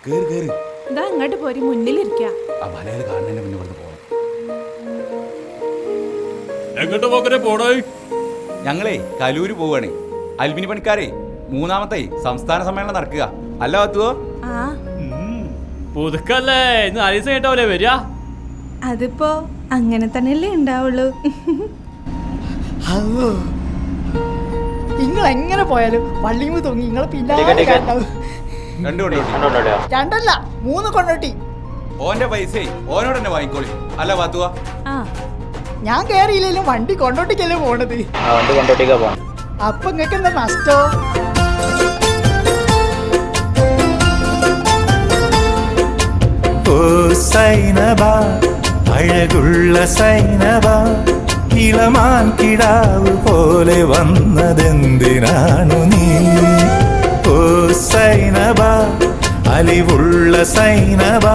കേറി കേറി. ഇതാ അങ്ങോട്ട് പോരി, മുന്നിലിരിക്ക. ആ മലയാളി കാണുന്നതിന്റെ മുന്നേ ഇവിടുന്ന് പോകണം. എങ്ങോട്ട് പോക്കരെ പോണേ? ഞങ്ങളേ കലൂര് പോവാണ്. അൽബിനി പണിക്കാരെ 3ാമത്തെ സംസ്ഥാന സമ്മേളനം നടക്കുക. അല്ല പത്തുവോ? ആ പുതുക്കല്ലേ, ഇന്ന് 4 ദിവസം കേട്ടാവൂലേ വരിക? അതിപ്പോ അങ്ങനെ തന്നെയല്ലേ ഉണ്ടാവുള്ളൂ. നിങ്ങൾ എങ്ങനെ പോയാലും പള്ളിമ തൂങ്ങി നിങ്ങളെ പിന്നാലെ 2 കൊണ്ടോട്ടി. 2 അല്ല 3 കൊണ്ടോട്ടി. ഓന്റെ പൈസ ഓനോട് തന്നെ വാങ്ങിക്കോളി. അല്ല പാത്തുവ? ആ ഞാൻ കേറിയില്ലേലും വണ്ടി കൊണ്ടോട്ടിക്കല്ലേ പോണത്. അപ്പൊ നിങ്ങക്ക് എന്താ നഷ്ടോ? ഓ സൈനബ, അഴകുള്ള സൈനബ, ഇളമാൻ കിടാവ് പോലെ വന്നതെന്തിനാണു നീ? ഓ സൈനബ, അലിവുള്ള സൈനബ,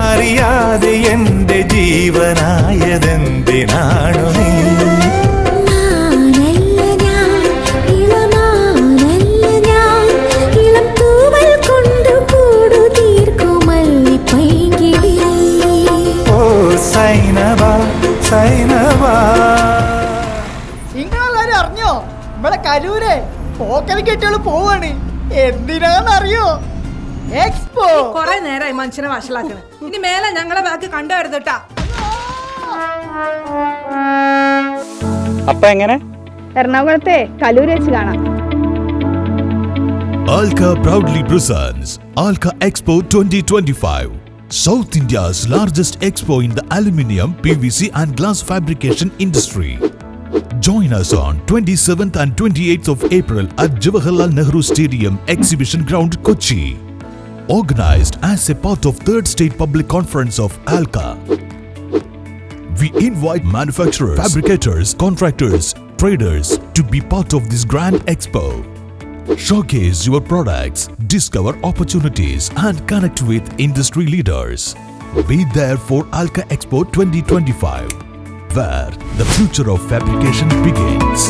അറിയാതെ എന്റെ ജീവനായതെന്തിനാണു നീ? നിങ്ങളെല്ലാരും അറിഞ്ഞോ നമ്മളെ കലൂരെ പോക്കൽ കെട്ടികള് പോവാണ്. എന്തിനാന്നറിയോ? എക്സ്പോ. കൊറേ നേരമായി മനുഷ്യനെ വഷളാക്കണ. ഇനി മേലെ ഞങ്ങളെ ബാക്കി കണ്ടുവരുന്നട്ടാ. അപ്പൊ എങ്ങനെ? എറണാകുളത്തെ കലൂര് വെച്ച് കാണാം. Alka proudly presents Alka Expo 2025, South India's largest expo in the aluminium, PVC and glass fabrication industry. Join us on 27th and 28th of April at Jawaharlal Nehru Stadium Exhibition Ground, Kochi. Organized as a part of 3rd State Public Conference of Alka. We invite manufacturers, fabricators, contractors, traders to be part of this grand expo. Showcase your products, discover opportunities and connect with industry leaders. Be there for Alka Expo 2025, where the future of fabrication begins.